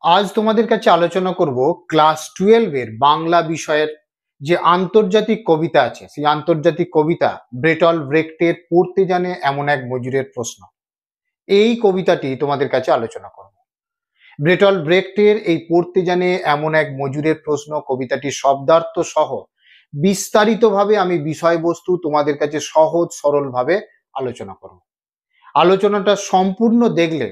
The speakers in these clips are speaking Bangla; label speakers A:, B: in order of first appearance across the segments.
A: আজ তোমাদের কাছে আলোচনা করব ক্লাস 12 এর বাংলা বিষয়ের যে আন্তর্জাতিক কবিতা আছে, সেই আন্তর্জাতিক কবিতা ব্রেটল ব্রেখটের পড়তে জানে এমন এক মজুরের প্রশ্ন। এই কবিতাটি তোমাদের কাছে আলোচনা করব। ব্রেটল ব্রেখটের এই পড়তে জানে এমন এক মজুরের প্রশ্ন কবিতাটির শব্দার্থ সহ বিস্তারিতভাবে আমি বিষয়বস্তু তোমাদের কাছে সহজ সরলভাবে আলোচনা করব। আলোচনাটা সম্পূর্ণ দেখলে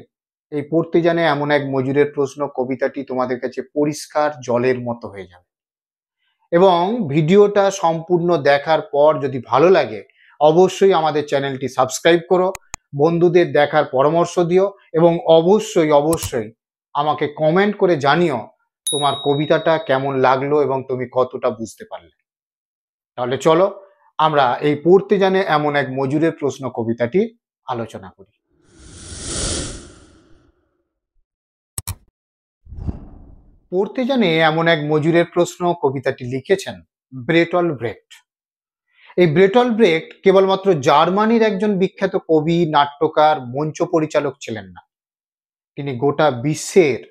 A: এই পড়তে জানে এমন এক মজুরের প্রশ্ন কবিতাটি তোমাদের কাছে পরিষ্কার জলের মতো হয়ে যাবে। এবং ভিডিওটা সম্পূর্ণ দেখার পর যদি ভালো লাগে অবশ্যই আমাদের চ্যানেলটি সাবস্ক্রাইব করো, বন্ধুদের দেখার পরামর্শ দিও এবং অবশ্যই আমাকে কমেন্ট করে জানিও তোমার কবিতাটা কেমন লাগলো এবং তুমি কতটা বুঝতে পারলে। তাহলে চলো আমরা এই পড়তে জানে এমন এক মজুরের প্রশ্ন কবিতাটি আলোচনা করি। পড়তে জানে এমন এক মজুরের প্রশ্ন কবিতাটি লিখেছেন ব্রেটল ব্রেখট। এই ব্রেটল ব্রেখট কেবলমাত্র জার্মানির একজন বিখ্যাত কবি, নাট্যকার, মঞ্চ পরিচালক ছিলেন না, তিনি গোটা বিশ্বের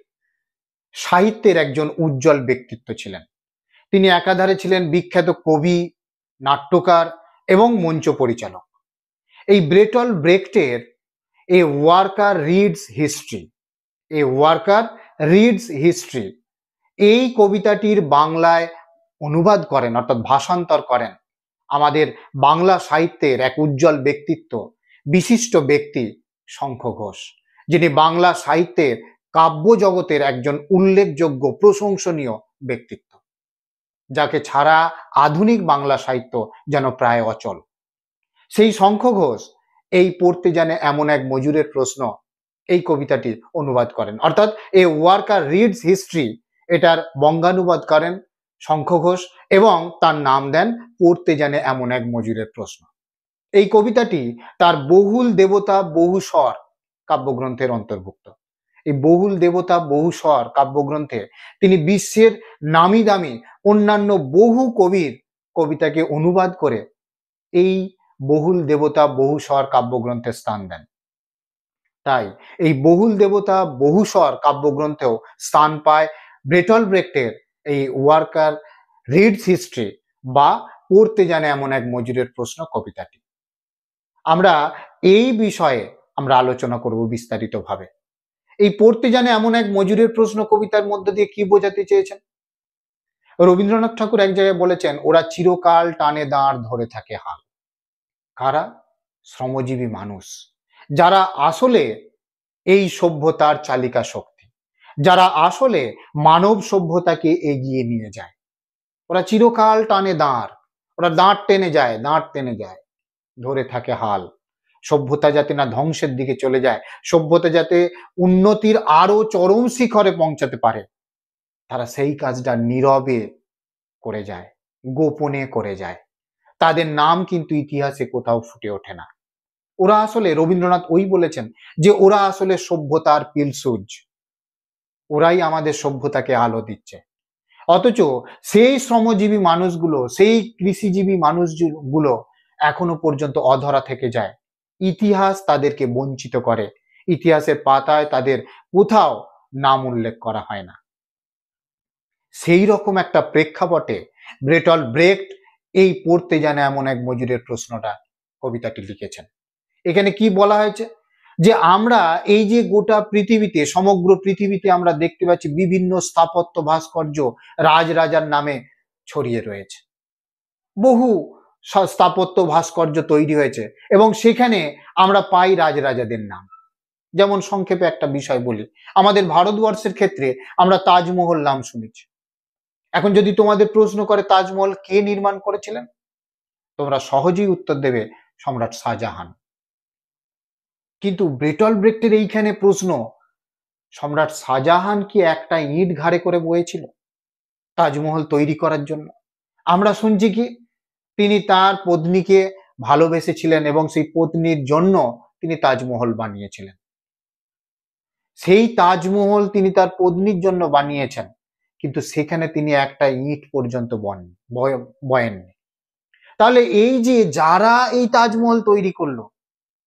A: সাহিত্যের একজন উজ্জ্বল ব্যক্তিত্ব ছিলেন। তিনি একাধারে ছিলেন বিখ্যাত কবি, নাট্যকার এবং মঞ্চ পরিচালক। এই ব্রেটল ব্রেখটের a worker reads history, a worker reads history এই কবিতাটির বাংলায় অনুবাদ করেন, অর্থাৎ ভাষান্তর করেন আমাদের বাংলা সাহিত্যের এক উজ্জ্বল ব্যক্তিত্ব, বিশিষ্ট ব্যক্তি শঙ্খ ঘোষ, যিনি বাংলা সাহিত্যের কাব্য জগতের একজন উল্লেখযোগ্য প্রশংসনীয় ব্যক্তিত্ব, যাকে ছাড়া আধুনিক বাংলা সাহিত্য যেন প্রায় অচল। সেই শঙ্খ ঘোষ এই পড়তে জানে এমন এক মজুরের প্রশ্ন এই কবিতাটি অনুবাদ করেন, অর্থাৎ এ ওয়ার্কার রিডস হিস্ট্রি এটার বঙ্গানুবাদ করেন শঙ্খ ঘোষ এবং তার নাম দেন পড়তে জানে এমন এক মজুরের প্রশ্ন। এই কবিতাটি তার বহুল দেবতা বহু স্বর কাব্যগ্রন্থের অন্তর্ভুক্ত। এই বহুল দেবতা বহু স্বর কাব্যগ্রন্থে তিনি বিশ্বের নামি দামি অন্যান্য বহু কবির কবিতাকে অনুবাদ করে এই বহুল দেবতা বহু স্বর কাব্যগ্রন্থে স্থান দেন। তাই এই বহুল দেবতা বহু স্বর কাব্যগ্রন্থেও স্থান পায় ব্রেটল ব্রেখটের এই ওয়ার্কার রিডস হিস্ট্রি বা পড়তে জানে এমন এক মজুরের প্রশ্ন কবিতাটি। আমরা এই বিষয়ে আমরা আলোচনা করব বিস্তারিতভাবে। এই পড়তে জানে এমন এক মজুরের প্রশ্ন কবিতার মধ্য দিয়ে কি বোঝাতে চেয়েছেন? রবীন্দ্রনাথ ঠাকুর এক জায়গায় বলেছেন, ওরা চিরকাল টানে দাঁড় ধরে থাকে হাল। কারা? শ্রমজীবী মানুষ, যারা আসলে এই সভ্যতার চালিকা শক্তি, যারা আসলে মানব সভ্যতাকে এগিয়ে নিয়ে যায়। ওরা চিরকাল টানে দাঁড়, ওরা দাঁড় টেনে যায়, দাঁড় টেনে যায়, ধরে থাকে হাল। সভ্যতা যাতে না ধ্বংসের দিকে চলে যায়, সভ্যতা যাতে উন্নতির আরো চরম শিখরে পৌঁছাতে পারে, তারা সেই কাজটা নীরবে করে যায়, গোপনে করে যায়। তাদের নাম কিন্তু ইতিহাসে কোথাও ফুটে ওঠে না। ওরা আসলে, রবীন্দ্রনাথ ওই বলেছেন যে ওরা আসলে সভ্যতার পিলসুজ, ওরাই আমাদের সভ্যতাকে আলো দিচ্ছে। অথচ সেই শ্রমজীবী মানুষগুলো, সেই কৃষিজীবী মানুষগুলো এখনো পর্যন্ত অধরা থেকে যায়। ইতিহাস তাদেরকে বঞ্চিত করে, ইতিহাসের পাতায় তাদের কোথাও নাম উল্লেখ করা হয় না। সেই রকম একটা প্রেক্ষাপটে ব্রেটল ব্রেখট এই পড়তে জানে এমন এক মজুরের প্রশ্নটা কবিতাটি লিখেছেন। এখানে কি বলা হয়েছে যে আমরা এই যে গোটা পৃথিবীতে, সমগ্র পৃথিবীতে আমরা দেখতে পাচ্ছি বিভিন্ন স্থাপত্য ভাস্কর্য রাজরাজার নামে ছড়িয়ে রয়েছে। বহু স্থাপত্য ভাস্কর্য তৈরি হয়েছে এবং সেখানে আমরা পাই রাজরাজাদের নাম। যেমন সংক্ষেপে একটা বিষয় বলি, আমাদের ভারতবর্ষের ক্ষেত্রে আমরা তাজমহল নাম শুনেছি। এখন যদি তোমাদের প্রশ্ন করে তাজমহল কে নির্মাণ করেছিলেন, তোমরা সহজেই উত্তর দেবে সম্রাট শাহজাহান। কিন্তু ব্রেটল ব্রেখটের এইখানে প্রশ্ন, সম্রাট শাহজাহান কি একটা ইট ঘাড়ে করে বয়েছিল তাজমহল তৈরি করার জন্য? আমরা শুনছি কি তিনি তার পত্নীকে ভালোবেসেছিলেন এবং সেই পত্নীর জন্য তিনি তাজমহল বানিয়েছিলেন। সেই তাজমহল তিনি তার পত্নীর জন্য বানিয়েছেন, কিন্তু সেখানে তিনি একটা ইট পর্যন্ত বয়েননি। তাহলে এই যে যারা এই তাজমহল তৈরি করলো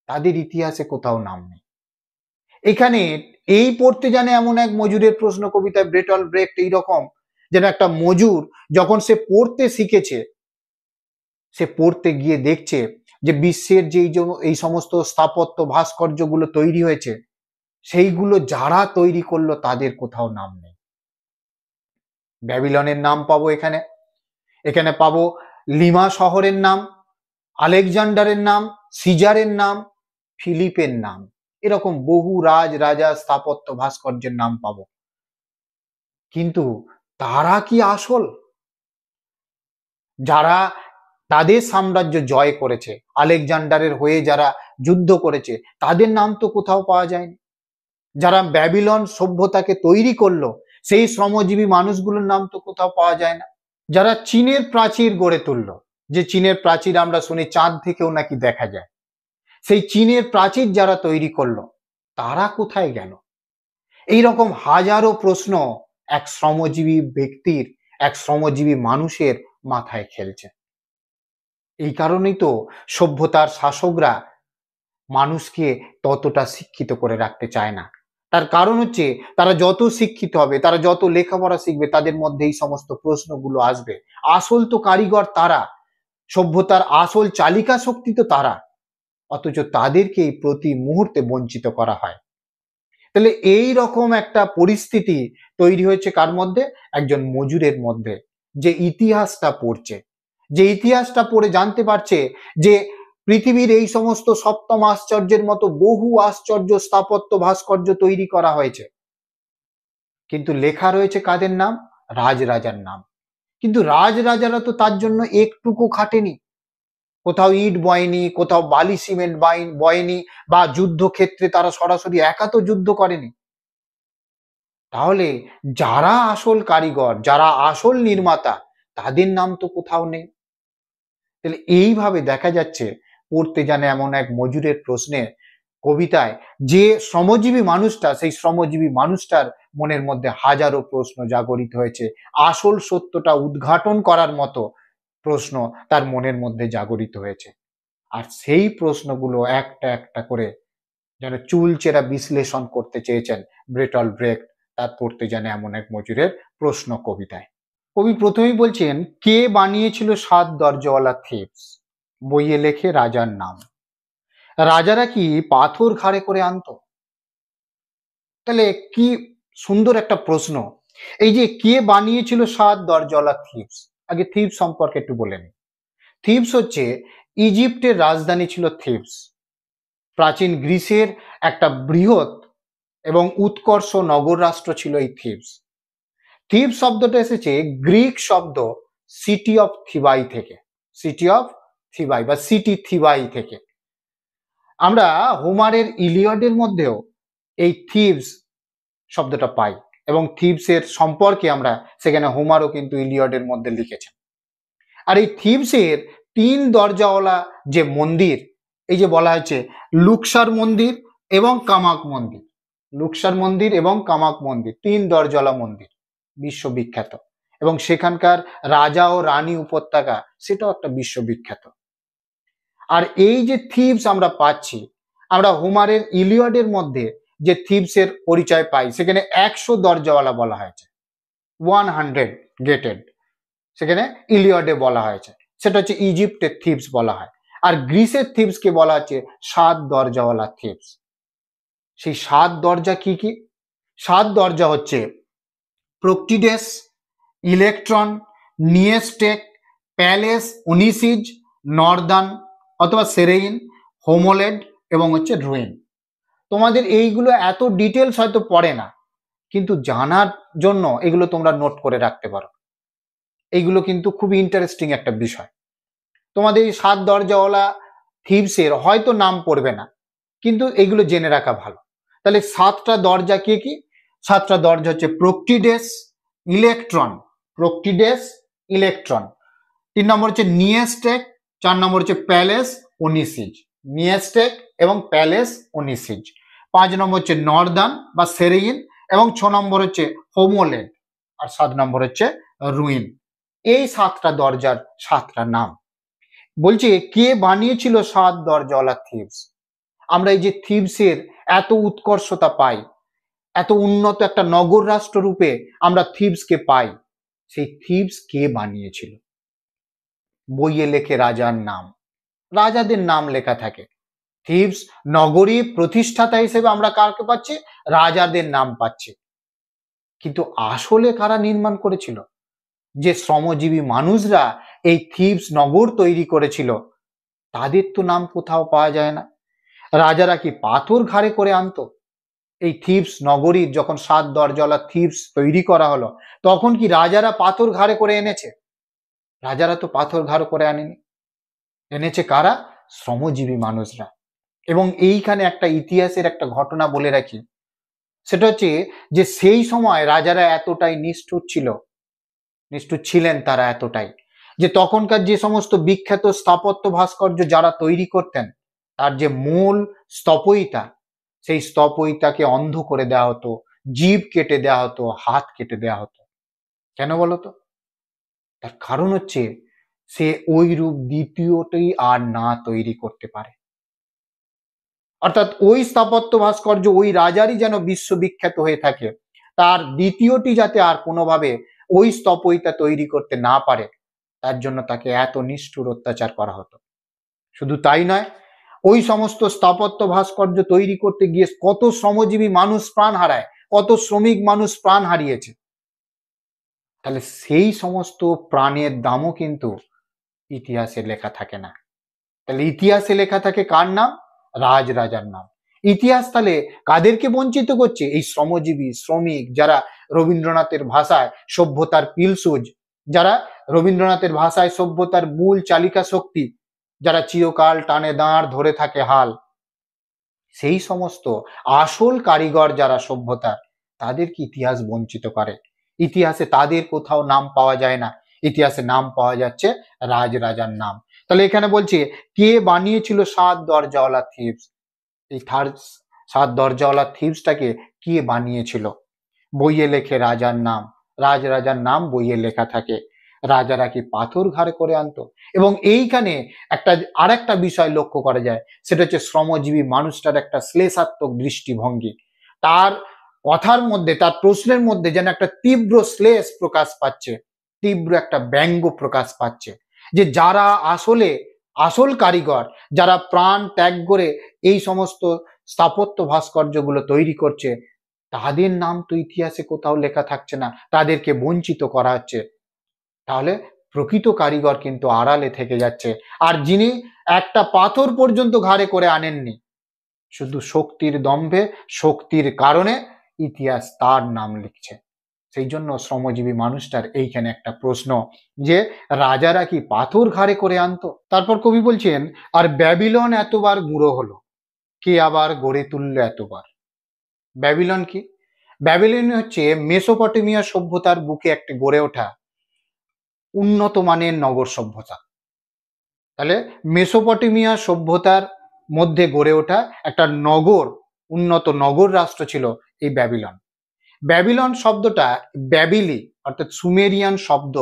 A: তাদের ইতিহাসে কোথাও নাম নেই। এখানে এই পড়তে জানে এমন এক মজুরের প্রশ্ন কবিতায় ব্রেটল ব্রেক্ট এইরকম যেন একটা মজুর যখন সে পড়তে শিখেছে, সে পড়তে গিয়ে দেখছে যে বিশ্বের এই সমস্ত স্থাপত্য ভাস্কর্যগুলো তৈরি হয়েছে, সেইগুলো যারা তৈরি করলো তাদের কোথাও নাম নেই। ব্যাবিলনের নাম পাবো এখানে, এখানে পাবো লিমা শহরের নাম, আলেকজান্ডারের নাম, সিজারের নাম, ফিলিপের নাম, এরকম বহু রাজা স্থাপত্য ভাস্কর্যের নাম পাবো। কিন্তু তারা কি আসল? যারা তাদের সাম্রাজ্য জয় করেছে, আলেকজান্ডারের হয়ে যারা যুদ্ধ করেছে, তাদের নাম তো কোথাও পাওয়া যায়নি। যারা ব্যাবিলন সভ্যতাকে তৈরি করলো, সেই শ্রমজীবী মানুষগুলোর নাম তো কোথাও পাওয়া যায় না। যারা চীনের প্রাচীর গড়ে তুললো, যে চীনের প্রাচীর আমরা শুনি চাঁদ থেকেও নাকি দেখা যায়, সেই চীনের প্রাচীর যারা তৈরি করলো তারা কোথায় গেল? এইরকম হাজারো প্রশ্ন এক শ্রমজীবী ব্যক্তির, এক শ্রমজীবী মানুষের মাথায় খেলছে। এই কারণেই তো সভ্যতার শাসকরা মানুষকে ততটা শিক্ষিত করে রাখতে চায় না। তার কারণ হচ্ছে তারা যত শিক্ষিত হবে, তারা যত লেখাপড়া শিখবে, তাদের মধ্যে এই সমস্ত প্রশ্নগুলো আসবে। আসল তো কারিগর তারা, সভ্যতার আসল চালিকা শক্তি তো তারা, অথচ তাদেরকেই প্রতি মুহূর্তে বঞ্চিত করা হয়। তাহলে এই রকম একটা পরিস্থিতি তৈরি হয়েছে কার মধ্যে? একজন মজুরের মধ্যে, যে ইতিহাসটা পড়ছে, যে ইতিহাসটা পড়ে জানতে পারছে যে পৃথিবীর এই সমস্ত সপ্তম আশ্চর্যের মতো বহু আশ্চর্য স্থাপত্য ভাস্কর্য তৈরি করা হয়েছে, কিন্তু লেখা রয়েছে কাদের নাম? রাজার নাম। কিন্তু রাজারা তো তার জন্য একটুকু খাটেনি, কোথাও ইট বয়নি, কোথাও বালি সিমেন্ট বয়নি, বা যুদ্ধক্ষেত্রে তারা সরাসরি একা তো যুদ্ধ করেনি। তাহলে যারা আসল কারিগর, যারা আসল নির্মাতা, তাদের নাম তো কোথাও নেই। তাহলে এইভাবে দেখা যাচ্ছে পড়তে জানে এমন এক মজুরের প্রশ্নে কবিতায় যে শ্রমজীবী মানুষটা, সেই শ্রমজীবী মানুষটার মনের মধ্যে হাজারো প্রশ্ন জাগরিত হয়েছে। আসল সত্যটা উদ্ঘাটন করার মতো প্রশ্ন তার মনের মধ্যে জাগরিত হয়েছে। আর সেই প্রশ্নগুলো একটা একটা করে যেন চুলচেরা বিশ্লেষণ করতে চেয়েছেন ব্রেটল ব্রেক্ট তার পড়তে জানে এমন এক মজুরের প্রশ্ন কবিতায়। কবি প্রথমেই বলছেন, কে বানিয়েছিল 7 দরজাওয়ালা থিপস? বইয়ে লেখে রাজার নাম। রাজারা কি পাথর ঘাড়ে করে আনতো? তাহলে কি সুন্দর একটা প্রশ্ন। এই যে কে বানিয়েছিল 7 দরজাওয়ালা থিপস, আগে থিপস সম্পর্কে একটু বলে নিই। থিপস হচ্ছে ইজিপ্টের রাজধানী ছিল থিপস। প্রাচীন গ্রিসের একটা বৃহৎ এবং উৎকর্ষ নগর রাষ্ট্র ছিল এই থিবস। থিবস শব্দটা এসেছে গ্রিক শব্দ সিটি অফ থিবাই থেকে, সিটি অফ থিবাই বা সিটি থিবাই থেকে। আমরা হোমারের ইলিয়ডের মধ্যেও এই থিবস শব্দটা পাই, এবং থিবসের সম্পর্কে আমরা সেখানে হোমারও কিন্তু ইলিয়ডের মধ্যে লিখেছেন। আর এই থিবসের 3 দরজাওয়ালা যে মন্দির, এই যে বলা হয়েছে লুক্সার মন্দির এবং কামাক মন্দির, লুক্সার মন্দির এবং কামাক মন্দির, 3 দরজাওয়ালা মন্দির বিশ্ববিখ্যাত, এবং সেখানকার রাজা ও রানী উপত্যকা সেটাও একটা বিশ্ববিখ্যাত। আর এই যে থিবস আমরা পাচ্ছি, আমরা হোমারের ইলিয়ডের মধ্যে যে থিবসের পরিচয় পাই, সেখানে 100 দরজাওয়ালা বলা হয়েছে, 100 গেটেড, সেখানে ইলিয়ডে বলা হয়েছে, সেটা হচ্ছে ইজিপ্টের থিবস বলা হয়। আর গ্রিসের থিবসকে বলা হচ্ছে 7 দরজাওয়ালা থিবস। সেই 7 দরজা কি কি? 7 দরজা হচ্ছে প্রোক্টিডেস, ইলেকট্রন, নিয়েস্টেক, প্যালেস, ওনিসিজ, নর্দান অথবা সেরেইন, হোমোলেড এবং হচ্ছে রুইন। তোমাদের এইগুলো এত ডিটেলস হয়তো পড়ে না, কিন্তু জানার জন্য এগুলো তোমরা নোট করে রাখতে পারো। এইগুলো কিন্তু খুবই ইন্টারেস্টিং একটা বিষয়। তোমাদের এই 7 দরজাওয়ালা থিবসের হয়তো নাম পড়বে না, কিন্তু এগুলো জেনে রাখা ভালো। তাহলে 7টা দরজা কি কি? 7টা দরজা হচ্ছে প্রোক্টিডেস, ইলেকট্রন, প্রোক্টিডেস, ইলেকট্রন। 3 নম্বর হচ্ছে নিয়েস্টেক, 4 নম্বর হচ্ছে প্যালেস, ওনিসিজ, নিয়েস্টেক এবং প্যালেস, ওনিসিজ। 5 নম্বর হচ্ছে নর্দান বা সেরেইন, এবং 6 নম্বর হচ্ছে হোমোলেড, আর 7 নম্বর হচ্ছে রুইন। এই 7টা দরজার 7টা নাম। বলছে কে বানিয়েছিল 7 দরজাওয়ালা থিবস? আমরা এই যে থিবসের এত উৎকর্ষতা পাই, এত উন্নত একটা নগর রাষ্ট্র রূপে আমরা থিবসকে পাই, সেই থিবস কে বানিয়েছিল? বইয়ে লেখে রাজার নাম, রাজাদের নাম লেখা থাকে। থিবস নগরী প্রতিষ্ঠাতা হিসেবে আমরা কাকে পাচ্ছি? রাজাদের নাম পাচ্ছি। কিন্তু আসলে কারা নির্মাণ করেছিল? যে শ্রমজীবী মানুষরা এই থিবস নগর তৈরি করেছিল, তাদের তো নাম কোথাও পাওয়া যায় না। রাজারা কি পাথর ঘাড়ে করে আনতো? এই থিবস নগরীর যখন 7 দরজাওয়ালা থিবস তৈরি করা হলো, তখন কি রাজারা পাথর ঘাড়ে করে এনেছে? রাজারা তো পাথর ঘাড়ে করে আনেনি। এনেছে কারা? শ্রমজীবী মানুষরা। এবং এইখানে একটা ইতিহাসের একটা ঘটনা বলে রাখি, সেটা হচ্ছে যে সেই সময় রাজারা এতটাই নিষ্ঠুর ছিলেন তারা এতটাই, যে তখনকার যে সমস্ত বিখ্যাত স্থাপত্য ভাস্কর্য যারা তৈরি করতেন, তার যে মূল স্থপয়িতা, সেই স্থপয়িতাকে অন্ধ করে দেওয়া হতো, জিভ কেটে দেওয়া হতো, হাত কেটে দেওয়া হতো। কেন বলতো? তার কারণ হচ্ছে সে ওই রূপ দ্বিতীয়টি আর না তৈরি করতে পারে। অর্থাৎ ওই স্থাপত্য ভাস্কর্য ওই রাজারই যেন বিশ্ববিখ্যাত হয়ে থাকে, তার দ্বিতীয়টি যাতে আর কোনোভাবে ওই স্থপয়িতা তৈরি করতে না পারে, তার জন্য তাকে এত নিষ্ঠুর অত্যাচার করা হতো। শুধু তাই নয়, ওই সমস্ত স্থাপত্য ভাস্কর্য তৈরি করতে গিয়ে কত শ্রমজীবী মানুষ প্রাণ হারায়, কত শ্রমিক মানুষ প্রাণ হারিয়েছে। তাহলে সেই সমস্ত প্রাণের দামও কিন্তু ইতিহাসে লেখা থাকে না। তাহলে ইতিহাসে লেখা থাকে কার নাম? রাজার নাম। ইতিহাস তাহলে কাদেরকে বঞ্চিত করছে? এই শ্রমজীবী শ্রমিক, যারা রবীন্দ্রনাথের ভাষায় সভ্যতার পিলসুজ, যারা রবীন্দ্রনাথের ভাষায় সভ্যতার মূল চালিকা শক্তি, যারা চিরকাল টানে দাঁড় ধরে থাকে হাল, সেই সমস্ত আসল কারিগর যারা সভ্যতার, তাদেরকে ইতিহাস বঞ্চিত করে। ইতিহাসে তাদের কোথাও নাম পাওয়া যায় না, ইতিহাসে নাম পাওয়া যাচ্ছে রাজার নাম। তাহলে এখানে বলছি কে বানিয়েছিল 7 দরজাওয়ালা থিবস? এই 7 দরজাওয়ালা থিবসটাকে কে বানিয়েছিল? বইয়ে লেখে রাজার নাম, রাজার নাম বইয়ে লেখা থাকে। রাজারা কি পাথর ঘাড়ে করে আনতো? এবং এইখানে আরেকটা বিষয় লক্ষ্য করা যায়, সেটা হচ্ছে শ্রমজীবী মানুষটার একটা শ্লেষাত্মক দৃষ্টিভঙ্গি। তার কথার মধ্যে, তার প্রশ্নের মধ্যে যেন একটা তীব্র শ্লেষ প্রকাশ পাচ্ছে, তীব্র একটা ব্যঙ্গ প্রকাশ পাচ্ছে, যে যারা আসল কারিগর, যারা প্রাণ ত্যাগ করে এই সমস্ত স্থাপত্য ভাস্কর্যগুলো তৈরি করছে, তাদের নাম তো ইতিহাসে কোথাও লেখা থাকছে না, তাদেরকে বঞ্চিত করা হচ্ছে। তাহলে প্রকৃত কারিগর কিন্তু আড়ালে থেকে যাচ্ছে। আর যিনি একটা পাথর পর্যন্ত ঘাড়ে করে আনেননি, শুধু শক্তির দম্ভে, শক্তির কারণে ইতিহাস তার নাম লিখছে। সেই জন্য শ্রমজীবী মানুষটার এইখানে একটা প্রশ্ন, যে রাজারা কি পাথর ঘাড়ে করে আনতো? তারপর কবি বলছেন, আর ব্যাবিলন এতবার গুঁড়ো হলো, কে আবার গড়ে তুললো এতবার? ব্যাবিলন কি? ব্যাবিলন হচ্ছে মেসোপটেমিয়া সভ্যতার বুকে একটি গড়ে ওঠা উন্নত মানের নগর সভ্যতা। তাহলে মেসোপটেমিয়া সভ্যতার মধ্যে গড়ে ওঠা একটা উন্নত নগর রাষ্ট্র ছিল এই ব্যাবিলন। ব্যাবিলন শব্দটা ব্যাবিলি অর্থাৎ সুমেরিয়ান শব্দ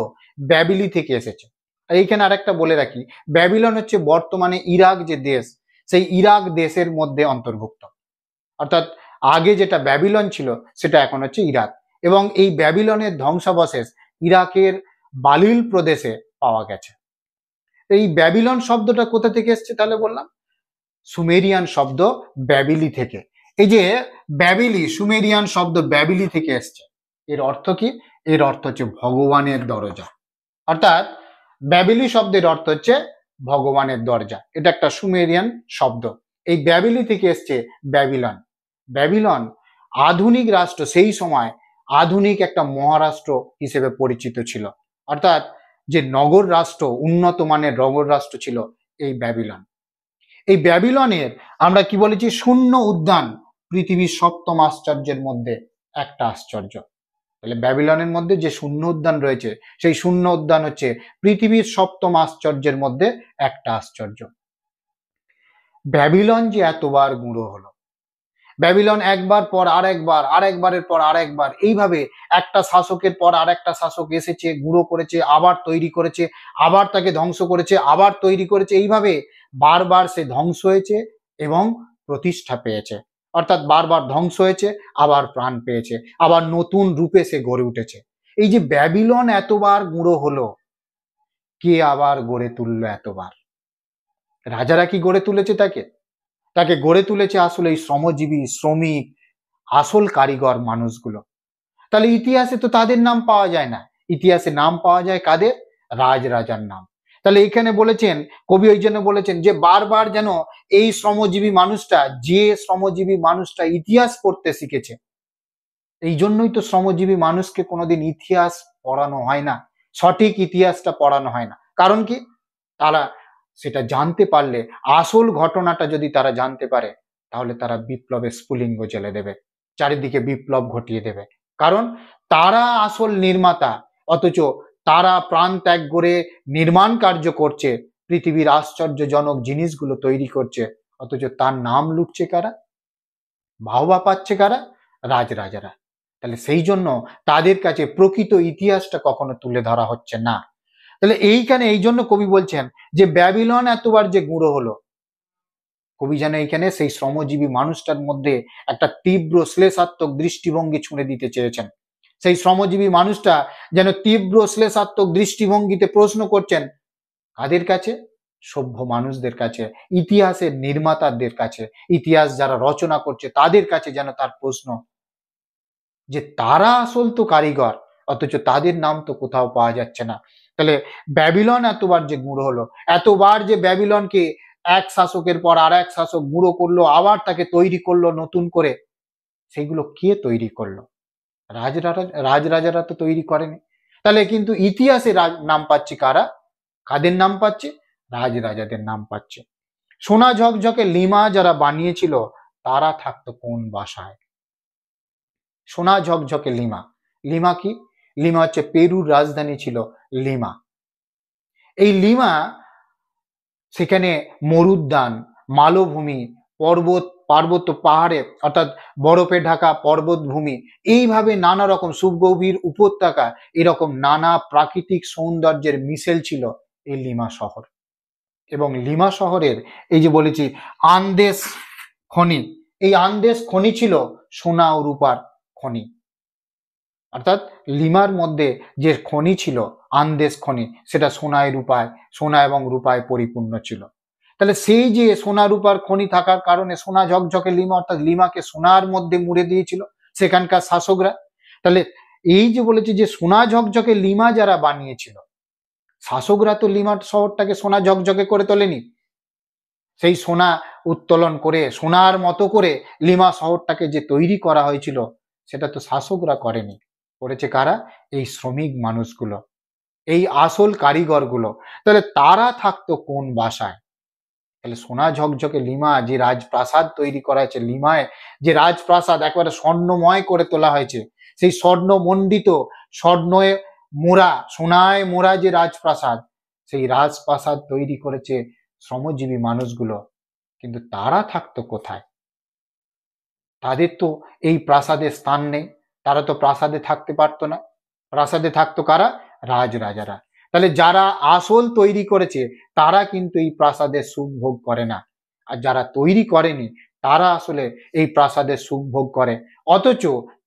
A: ব্যাবিলি থেকে এসেছে। আর এইখানে আরেকটা বলে রাখি, ব্যাবিলন হচ্ছে বর্তমানে ইরাক যে দেশ, সেই ইরাক দেশের মধ্যে অন্তর্ভুক্ত। অর্থাৎ আগে যেটা ব্যাবিলন ছিল সেটা এখন হচ্ছে ইরাক, এবং এই ব্যাবিলনের ধ্বংসাবশেষ ইরাকের বালিল প্রদেশে পাওয়া গেছে। এই ব্যাবিলন শব্দটা কোথা থেকে এসছে তাহলে বললাম? সুমেরিয়ান শব্দ ব্যাবিলি থেকে। এই যে ব্যাবিলি, সুমেরিয়ান শব্দ ব্যাবিলি থেকে এসছে, এর অর্থ কি? এর অর্থ হচ্ছে ভগবানের দরজা। অর্থাৎ ব্যাবিলি শব্দের অর্থ হচ্ছে ভগবানের দরজা। এটা একটা সুমেরিয়ান শব্দ। এই ব্যাবিলি থেকে এসছে ব্যাবিলন। ব্যাবিলন আধুনিক রাষ্ট্র, সেই সময় আধুনিক একটা মহারাষ্ট্র হিসেবে পরিচিত ছিল। অর্থাৎ যে নগর রাষ্ট্র, উন্নত মানের নগর রাষ্ট্র ছিল এই ব্যাবিলন। এই ব্যাবিলনের আমরা কি বলেছি? শূন্য উদ্যান পৃথিবীর 7ম আশ্চর্যের মধ্যে একটা আশ্চর্য। তাহলে ব্যাবিলনের মধ্যে যে শূন্য উদ্যান রয়েছে, সেই শূন্য উদ্যান হচ্ছে পৃথিবীর 7ম আশ্চর্যের মধ্যে একটা আশ্চর্য। ব্যাবিলন যে এতবার গুঁড়ো হলো, ব্যাবিলন একবার পর আরেকবার, আরেকবারের পর আরেকবার, এইভাবে একটা শাসকের পর আরেকটা শাসক এসেছে, গুঁড়ো করেছে, আবার তৈরি করেছে, আবার তাকে ধ্বংস করেছে, আবার তৈরি করেছে, এইভাবে বারবার সে ধ্বংস হয়েছে এবং প্রতিষ্ঠা পেয়েছে। অর্থাৎ বারবার ধ্বংস হয়েছে, আবার প্রাণ পেয়েছে, আবার নতুন রূপে সে গড়ে উঠেছে। এই যে ব্যাবিলন এতবার গুঁড়ো হলো, কে আবার গড়ে তুললো এতবার? রাজারা কি গড়ে তুলেছে তাকে? তাকে গড়ে তুলেছে আসলে এই শ্রমজীবী, শ্রমিক, আসল কারিগর মানুষগুলো। তাহলে ইতিহাসে তো তাদের নাম পাওয়া যায় না, ইতিহাসে নাম পাওয়া যায় কাদের? রাজরাজার নাম। তাহলে এখানে বলেছেন, কবি ওই জন্য বলেছেন যে বারবার যেন এই শ্রমজীবী মানুষটা, যে শ্রমজীবী মানুষটা ইতিহাস পড়তে শিখেছে, এই জন্যই তো শ্রমজীবী মানুষকে কোনোদিন ইতিহাস পড়ানো হয় না, সঠিক ইতিহাসটা পড়ানো হয় না। কারণ কি? তারা সেটা জানতে পারলে, আসল ঘটনাটা যদি তারা জানতে পারে, তাহলে তারা বিপ্লবের স্ফুলিঙ্গ জ্বেলে দেবে, চারিদিকে বিপ্লব ঘটিয়ে দেবে। কারণ তারা আসল নির্মাতা, অথচ তারা প্রাণ ত্যাগ করে নির্মাণ কার্য করছে, পৃথিবীর আশ্চর্যজনক জিনিসগুলো তৈরি করছে, অথচ তার নাম লুটছে কারা? বাহবা পাচ্ছে কারা? রাজরাজারা। তাহলে সেই জন্য তাদের কাছে প্রকৃত ইতিহাসটা কখনো তুলে ধরা হচ্ছে না। তাহলে এইখানে এই জন্য কবি বলছেন যে ব্যাবিলন এতবার যে গুঁড়ো হলো, কবি যেন এইখানে সেই শ্রমজীবী মানুষটার মধ্যে একটা তীব্র শ্লেষাত্মক দৃষ্টিভঙ্গি ছুঁড়ে দিতে চেয়েছেন। সেই শ্রমজীবী মানুষটা যেন তীব্র শ্লেষাত্মক দৃষ্টিভঙ্গিতে প্রশ্ন করছেন কাদের কাছে? সভ্য মানুষদের কাছে, ইতিহাসের নির্মাতাদের কাছে, ইতিহাস যারা রচনা করছে তাদের কাছে যেন তার প্রশ্ন, যে তারা আসল তো কারিগর, অথচ তাদের নাম তো কোথাও পাওয়া যাচ্ছে না। তাহলে ব্যাবিলন এতবার যে গুঁড়ো হলো, এতবার যে ব্যাবিলনকে এক শাসকের পর আর এক শাসক গুঁড়ো করলো, আবার তাকে তৈরি করলো নতুন করে, সেগুলো কে তৈরি করলো? রাজরাজারা তো তৈরি করেনি। তাহলে কিন্তু ইতিহাসে নাম পাচ্ছে কারা? কাদের নাম পাচ্ছে? রাজরাজাদের নাম পাচ্ছে। সোনা ঝকঝকে লিমা যারা বানিয়েছিল, তারা থাকতো কোন বাসায়? সোনা ঝকঝকে লিমা। লিমা কি? লিমা হচ্ছে পেরুর রাজধানী ছিল লিমা। এই লিমা, সেখানে মরুদ্যান, মালভূমি, পার্বত্য পাহাড়ে অর্থাৎ বরফে ঢাকা পর্বতভূমি, এইভাবে নানা রকম সুগভীর উপত্যকা, এরকম নানা প্রাকৃতিক সৌন্দর্যের মিশেল ছিল এই লিমা শহর। এবং লিমা শহরের এই যে বলেছি আন্দেস খনি, এই আন্দেস খনি ছিল সোনা ও রূপার খনি। অর্থাৎ লিমার মধ্যে যে খনি ছিল আন্দেস খনি, সেটা সোনা এবং রূপায় পরিপূর্ণ ছিল। তাহলে সেই যে সোনা রূপার খনি থাকার কারণে সোনা ঝকঝকে লিমা, অর্থাৎ লিমাকে সোনার মধ্যে মুড়ে দিয়েছিল সেখানকার শাসকরা। তাহলে এই যে বলেছি যে সোনা ঝকঝকে লিমা যারা বানিয়েছিল, শাসকরা তো লিমা শহরটাকে সোনা ঝকঝকে করে তোলেনি। সেই সোনা উত্তোলন করে সোনার মতো করে লিমা শহরটাকে যে তৈরি করা হয়েছিল, সেটা তো শাসকরা করেনি, করেছে কারা? এই শ্রমিক মানুষগুলো, এই আসল কারিগরগুলো। তাহলে তারা থাকতো কোন বাসায়? তাহলে সোনা ঝকঝকে লিমা যে রাজপ্রাসাদ তৈরি করা হয়েছে, লিমায় যে রাজপ্রাসাদ একেবারে স্বর্ণময় করে তোলা হয়েছে, সেই স্বর্ণমণ্ডিত, স্বর্ণে মোড়া, সোনায় মোড়া যে রাজপ্রাসাদ, সেই রাজপ্রাসাদ তৈরি করেছে শ্রমজীবী মানুষগুলো। কিন্তু তারা থাকতো কোথায়? তাদের তো এই প্রাসাদে স্থান নেই, তারা তো প্রাসাদে থাকতে পারতো না। প্রাসাদে থাকতো কারা? রাজরাজারা। তাহলে যারা আসল তৈরি করেছে তারা কিন্তু এই প্রাসাদের সুখ ভোগ করে না, আর যারা তৈরি করেনি তারা আসলে এই প্রাসাদের সুখ ভোগ করে, অথচ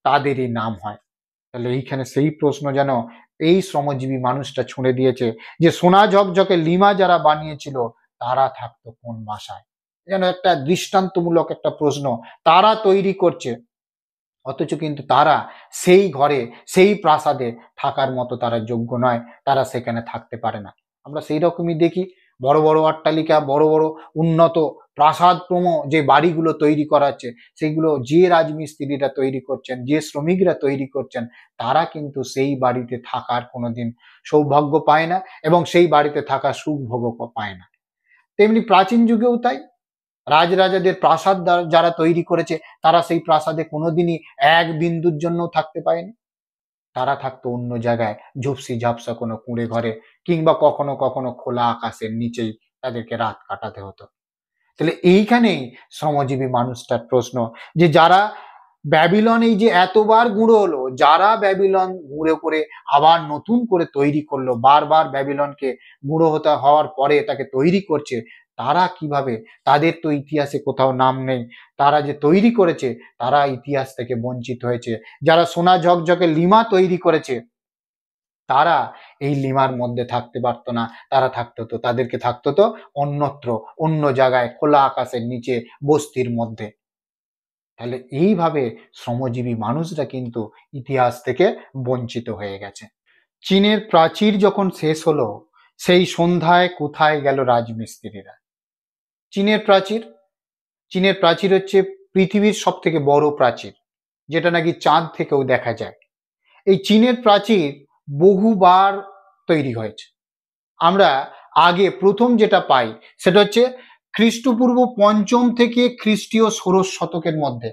A: তাদেরই নাম হয়। তাহলে এইখানে সেই প্রশ্ন যেন এই শ্রমজীবী মানুষটা ছুঁড়ে দিয়েছে, যে সোনা ঝকঝকে লিমা যারা বানিয়েছিল, তারা থাকতো কোন বাসায়? যেন একটা দৃষ্টান্তমূলক একটা প্রশ্ন। তারা তৈরি করছে, অথচ কিন্তু তারা সেই ঘরে, সেই প্রাসাদে থাকার মতো তারা যোগ্য নয়, তারা সেখানে থাকতে পারে না। আমরা সেই রকমই দেখি, বড় বড় অট্টালিকা, বড় বড় উন্নত প্রাসাদপ্রম যে বাড়িগুলো তৈরি করা হচ্ছে, সেগুলো যে রাজমিস্ত্রিরা তৈরি করছেন, যে শ্রমিকরা তৈরি করছেন, তারা কিন্তু সেই বাড়িতে থাকার কোনোদিন সৌভাগ্য পায় না, এবং সেই বাড়িতে থাকার সুখ ভোগও পায় না। তেমনি প্রাচীন যুগেও তাই, রাজরাজাদের প্রাসাদ যারা তৈরি করেছে, তারা সেই প্রাসাদে কোনোদিনই এক বিন্দুর জন্য থাকতে পায়নি। তারা থাকতো অন্য জায়গায়, ঝুপসি ঝাপসা কোনো কুঁড়ে ঘরে, কিংবা কখনো কখনো খোলা আকাশের নিচেই তাদেরকে রাত কাটাতে হতো। তাহলে এইখানেই শ্রমজীবী মানুষটার প্রশ্ন, যে যারা ব্যাবিলন এই যে এতবার গুঁড়ো হলো, যারা ব্যাবিলন গুঁড়ো করে আবার নতুন করে তৈরি করলো, বারবার ব্যাবিলনকে গুঁড়ো হওয়ার পরে তাকে তৈরি করছে, তারা কিভাবে, তাদের তো ইতিহাসে কোথাও নাম নেই, তারা যে তৈরি করেছে তারা ইতিহাস থেকে বঞ্চিত হয়েছে। যারা সোনা ঝকঝকে লিমা তৈরি করেছে তারা এই লিমার মধ্যে থাকতে পারতো না, তারা থাকতো তো, তাদেরকে থাকতো তো অন্যত্র, অন্য জায়গায়, খোলা আকাশের নিচে, বস্তির মধ্যে। তাহলে এইভাবে শ্রমজীবী মানুষরা কিন্তু ইতিহাস থেকে বঞ্চিত হয়ে গেছে। চীনের প্রাচীর যখন শেষ হলো, সেই সন্ধ্যায় কোথায় গেল রাজমিস্ত্রিরা? চীনের প্রাচীর, চীনের প্রাচীর হচ্ছে পৃথিবীর সব থেকে বড় প্রাচীর, যেটা নাকি চাঁদ থেকেও দেখা যায়। এই চীনের প্রাচীর বহুবার তৈরি হয়েছে। আমরা আগে প্রথম যেটা পাই সেটা হচ্ছে খ্রিস্টপূর্ব ৫ম থেকে খ্রিস্টীয় ১৬শ শতকের মধ্যে,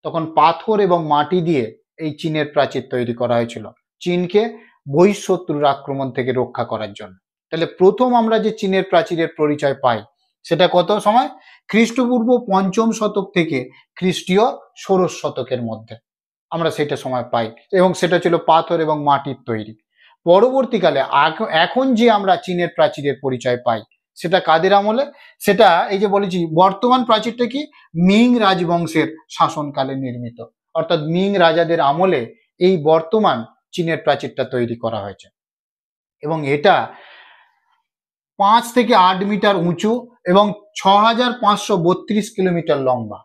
A: তখন পাথর এবং মাটি দিয়ে এই চীনের প্রাচীর তৈরি করা হয়েছিল চীনকে বহিঃশত্রুর আক্রমণ থেকে রক্ষা করার জন্য। তাহলে প্রথম আমরা যে চীনের প্রাচীরের পরিচয় পাই সেটা কত সময়? খ্রিস্টপূর্ব ৫ম শতক থেকে খ্রিস্টীয় ১৬শ শতকের মধ্যে আমরা সেটা সময় পাই, এবং সেটা ছিল পাথর এবং মাটির তৈরি। পরবর্তীকালে এখন যে আমরা চীনের প্রাচীরের পরিচয় পাই সেটা কাদের আমলে? সেটা এই যে বলেছি, বর্তমান প্রাচীরটা কি মিং রাজবংশের শাসনকালে নির্মিত, অর্থাৎ মিং রাজাদের আমলে এই বর্তমান চীনের প্রাচীরটা তৈরি করা হয়েছে। এবং এটা ৫ থেকে ৮ মিটার উঁচু এবং ৬,৫৩২ কিলোমিটার লম্বা।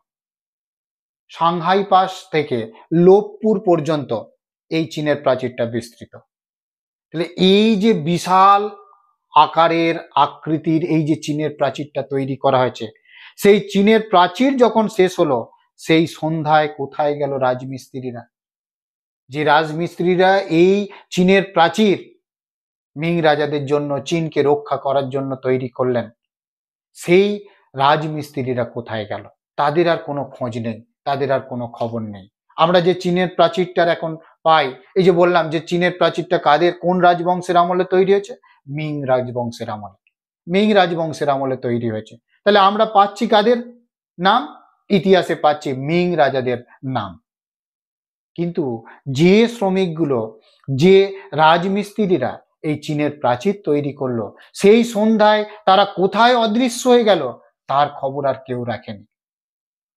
A: সাংহাই পাস থেকে লোকপুর পর্যন্ত এই চীনের প্রাচীরটা বিস্তৃত। তাহলে এই যে বিশাল আকারের আকৃতির এই যে চীনের প্রাচীরটা তৈরি করা হয়েছে, সেই চীনের প্রাচীর যখন শেষ হলো, সেই সন্ধ্যায় কোথায় গেল রাজমিস্ত্রিরা? যে রাজমিস্ত্রিরা এই চীনের প্রাচীর মিং রাজাদের জন্য, চীনকে রক্ষা করার জন্য তৈরি করলেন, সেই রাজমিস্ত্রিরা কোথায় গেল? তাদের আর কোনো খোঁজ নেই, তাদের আর কোনো খবর নেই। আমরা যে চীনের প্রাচীরটার এখন পাই, এই যে বললাম যে চীনের প্রাচীরটা কাদের, কোন রাজবংশের আমলে তৈরি হয়েছে? মিং রাজবংশের আমলে, মিং রাজবংশের আমলে তৈরি হয়েছে। তাহলে আমরা পাচ্ছি কাদের নাম? ইতিহাসে পাচ্ছি মিং রাজাদের নাম। কিন্তু যে শ্রমিকগুলো, যে রাজমিস্ত্রিরা এই চীনের প্রাচীর তৈরি করলো, সেই সন্ধ্যায় তারা কোথায় অদৃশ্য হয়ে গেল তার খবর আর কেউ রাখেনি।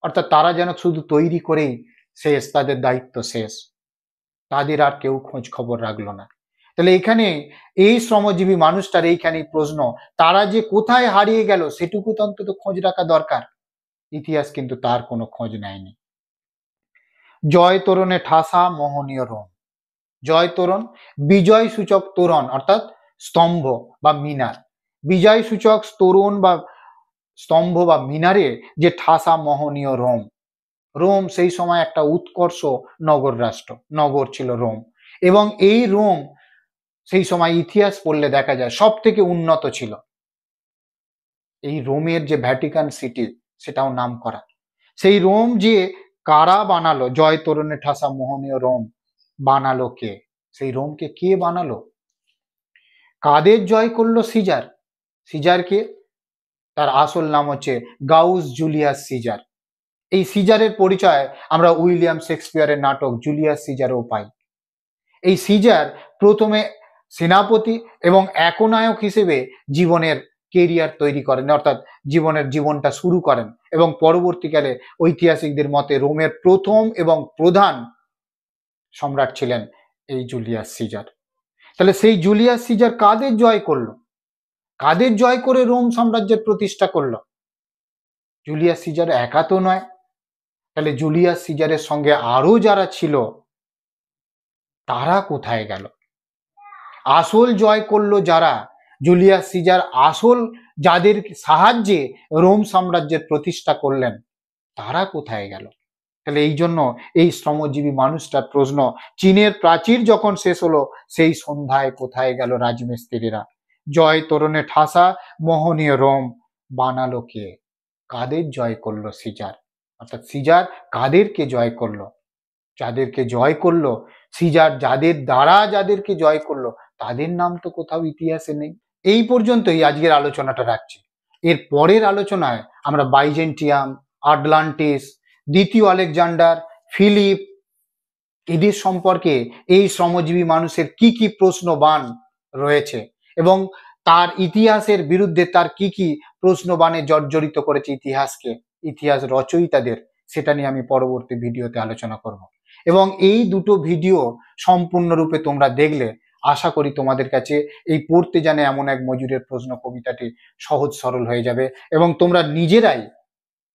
A: অর্থাৎ তারা যেন শুধু তৈরি করেই শেষ, তাদের দায়িত্ব শেষ, তাদের আর কেউ খোঁজ খবর রাখলো না। তাহলে এখানে এই শ্রমজীবী মানুষটার এইখানেই প্রশ্ন, তারা যে কোথায় হারিয়ে গেল সেটুকু তো অন্তত খোঁজ রাখা দরকার। ইতিহাস কিন্তু তার কোনো খোঁজ নেয়নি। জয় তোরণে ঠাসা মোহনীয় রোম। জয় তোরণ, বিজয় সূচক তোরণ অর্থাৎ স্তম্ভ বা মিনার। বিজয় সূচক তোরণ বা স্তম্ভ বা মিনারে যে ঠাসা মোহনীয় রোম। রোম সেই সময় একটা উৎকর্ষ নগর রাষ্ট্র, নগর ছিল রোম, এবং এই রোম সেই সময় ইতিহাস পড়লে দেখা যায় সব থেকে উন্নত ছিল। এই রোমের যে ভ্যাটিকান সিটি সেটাও নাম করা। সেই রোম যে কারা বানালো, জয় তোরণে ঠাসা মোহনীয় রোম বানালো কে? সেই রোমকে কে বানালো? কাদের জয় করলো? সিজার। সিজার কে? তার আসল নাম হচ্ছে গাউস জুলিয়াস সিজার। এই সিজারের পরিচয় আমরা উইলিয়াম শেক্সপিয়ারের নাটক জুলিয়াস সিজারেও পাই। এই সিজার প্রথমে সেনাপতি এবং একনায়ক হিসেবে জীবনের কেরিয়ার তৈরি করেন, অর্থাৎ জীবনটা শুরু করেন, এবং পরবর্তীকালে ঐতিহাসিকদের মতে রোমের প্রথম এবং প্রধান সম্রাট ছিলেন এই জুলিয়াস সিজার। তাহলে সেই জুলিয়াস সিজার কাদের জয় করলো? কাদের জয় করে রোম সাম্রাজ্যের প্রতিষ্ঠা করলো? জুলিয়াস সিজার একা তো নয়। তাহলে জুলিয়াস সিজারের সঙ্গে আরো যারা ছিল তারা কোথায় গেল? আসল জয় করলো যারা, জুলিয়াস সিজার আসল যাদের সাহায্যে রোম সাম্রাজ্যের প্রতিষ্ঠা করলেন, তারা কোথায় গেল? তাহলে এই জন্য এই শ্রমজীবী মানুষটার প্রশ্ন, চীনের প্রাচীর যখন শেষ হলো সেই সন্ধ্যায় কোথায় গেল রাজমিস্ত্রিরা? জয় তোরণে ঠাসা মোহনীয় রোম বানালো কে? কাদের জয় করলো সিজার? অর্থাৎ সিজার কাদেরকে জয় করলো? যাদেরকে জয় করলো সিজার, যাদের দ্বারা যাদেরকে জয় করলো তাদের নাম তো কোথাও ইতিহাসে নেই। এই পর্যন্তই আজকের আলোচনাটা রাখছি। এর পরের আলোচনায় আমরা বাইজেন্টিয়াম, আটলান্টিস, দ্বিতীয় আলেকজান্ডার, ফিলিপ, এদের সম্পর্কে এই শ্রমজীবী মানুষের কি কি প্রশ্নবাণ রয়েছে এবং তার ইতিহাসের বিরুদ্ধে তার কি কি প্রশ্নবাণে জর্জরিত করেছে ইতিহাসকে, ইতিহাস রচয়িতাদের, সেটা নিয়ে আমি পরবর্তী ভিডিওতে আলোচনা করব। এবং এই দুটো ভিডিও সম্পূর্ণরূপে তোমরা দেখলে আশা করি তোমাদের কাছে এই পড়তে জানে এমন এক মজুরের প্রশ্ন কবিতাটি সহজ সরল হয়ে যাবে এবং তোমরা নিজেরাই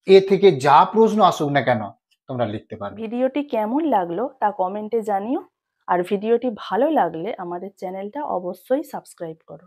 A: এ থেকে যা প্রশ্ন আসুক না কেন তোমরা লিখতে পারবে।
B: ভিডিওটি কেমন লাগলো তা কমেন্টে জানিও, আর ভিডিওটি ভালো লাগলে আমাদের চ্যানেলটা অবশ্যই সাবস্ক্রাইব করো।